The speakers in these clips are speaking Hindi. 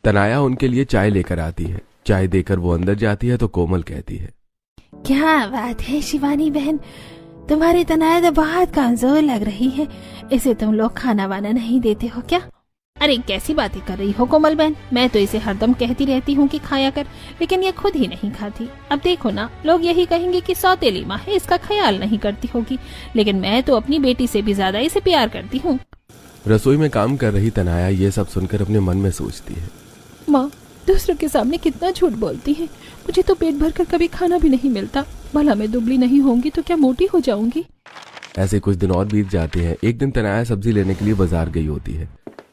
तनाया उनके लिए चाय लेकर आती है। चाय देकर वो अंदर जाती है तो कोमल कहती है, क्या बात है शिवानी बहन, तुम्हारी तनाया तो बहुत कमजोर लग रही है। इसे तुम लोग खाना वाना नहीं देते हो क्या? अरे कैसी बातें कर रही हो कोमल बहन, मैं तो इसे हरदम कहती रहती हूँ कि खाया कर, लेकिन ये खुद ही नहीं खाती। अब देखो ना, लोग यही कहेंगे कि सौतेली माँ है, इसका ख्याल नहीं करती होगी, लेकिन मैं तो अपनी बेटी से भी ज्यादा इसे प्यार करती हूँ। रसोई में काम कर रही तनाया ये सब सुनकर अपने मन में सोचती है, माँ दूसरों के सामने कितना झूठ बोलती है। मुझे तो पेट भर कर कभी खाना भी नहीं मिलता। भला मैं दुबली नहीं होंगी तो क्या मोटी हो जाऊंगी? ऐसे कुछ दिन और बीत जाते हैं। एक दिन तनाया सब्जी लेने के लिए बाजार गई होती है।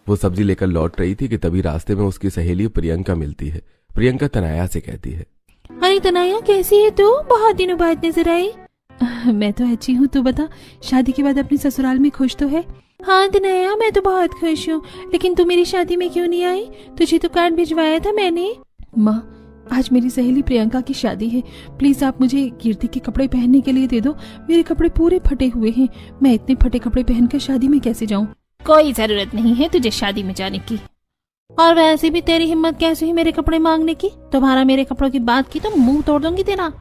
वो सब्जी लेकर लौट रही थी कि तभी रास्ते में उसकी सहेली प्रियंका मिलती है। प्रियंका तनाया से कहती है, अरे तनाया कैसी है तू, बहुत दिनों बाद नजर आई। मैं तो अच्छी हूँ, तू बता शादी के बाद अपने ससुराल में खुश तो है? हाँ तनाया मैं तो बहुत खुश हूँ, लेकिन तू मेरी शादी में क्यों नहीं आई? तुझे तो कार्ड भिजवाया था मैंने। माँ आज मेरी सहेली प्रियंका की शादी है, प्लीज आप मुझे कीर्ति के कपड़े पहनने के लिए दे दो। मेरे कपड़े पूरे फटे हुए हैं, मैं इतने फटे कपड़े पहनकर शादी में कैसे जाऊँ? कोई जरूरत नहीं है तुझे शादी में जाने की, और वैसे भी तेरी हिम्मत कैसे हुई मेरे कपड़े मांगने की? तुम्हारा मेरे कपड़ों की बात की तो मुंह तोड़ दूंगी तेरा।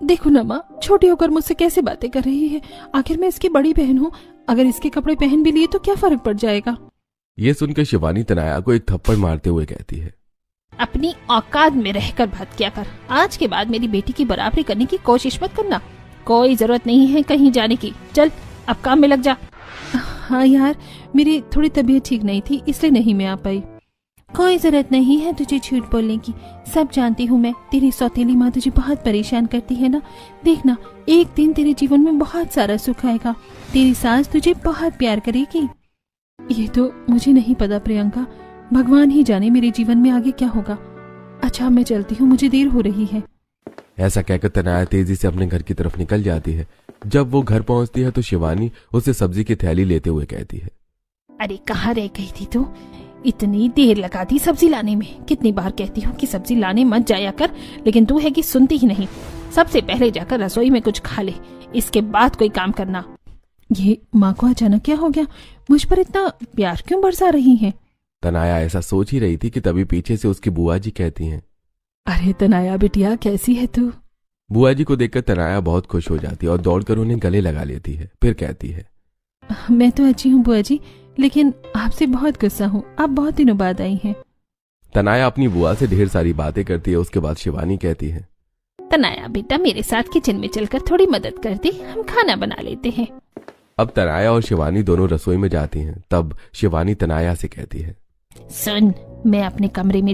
देखो ना माँ, छोटी होकर मुझसे कैसे बातें कर रही है। आखिर मैं इसकी बड़ी बहन हूँ, अगर इसके कपड़े पहन भी लिए तो क्या फर्क पड़ जाएगा? ये सुनकर शिवानी तनाया को एक थप्पड़ मारते हुए कहती है, अपनी औकात में रहकर बात किया कर। आज के बाद मेरी बेटी की बराबरी करने की कोशिश मत करना। कोई जरूरत नहीं है कहीं जाने की, चल अब काम में लग जा। हाँ यार, मेरी थोड़ी तबीयत ठीक नहीं थी इसलिए नहीं मैं आ पाई। कोई जरूरत नहीं है तुझे झूठ बोलने की, सब जानती हूँ मैं। तेरी सौतेली माँ तुझे बहुत परेशान करती है ना। देखना एक दिन तेरे जीवन में बहुत सारा सुख आएगा, तेरी सास तुझे बहुत प्यार करेगी। ये तो मुझे नहीं पता प्रियंका, भगवान ही जाने मेरे जीवन में आगे क्या होगा। अच्छा मैं चलती हूँ, मुझे देर हो रही है। ऐसा कहकर तनाया तेजी से अपने घर की तरफ निकल जाती है। जब वो घर पहुंचती है तो शिवानी उसे सब्जी की थैली लेते हुए कहती है, अरे कहाँ रह गई थी तू? इतनी देर लगा दी सब्जी लाने में। कितनी बार कहती हूँ कि सब्जी लाने मत जाया कर, लेकिन तू है कि सुनती ही नहीं। सबसे पहले जाकर रसोई में कुछ खा ले, इसके बाद कोई काम करना। ये माँ को अचानक क्या हो गया? मुझ पर इतना प्यार क्यों बरसा रही है? तनाया ऐसा सोच ही रही थी कि तभी पीछे से उसकी बुआ जी कहती हैं, अरे तनाया बिटिया कैसी है तू? बुआ जी को देखकर तनाया बहुत खुश हो जाती है और दौड़कर उन्हें गले लगा लेती है। फिर कहती है, मैं तो अच्छी हूँ बुआ जी, लेकिन आपसे बहुत गुस्सा हूँ, आप बहुत दिनों बाद आई हैं। तनाया अपनी बुआ से ढेर सारी बातें करती है। उसके बाद शिवानी कहती है, तनाया बेटा मेरे साथ किचन में चलकर थोड़ी मदद कर दे, हम खाना बना लेते हैं। अब तनाया और शिवानी दोनों रसोई में जाती हैं। तब शिवानी तनाया से कहती है, सुन, मैं अपने कमरे में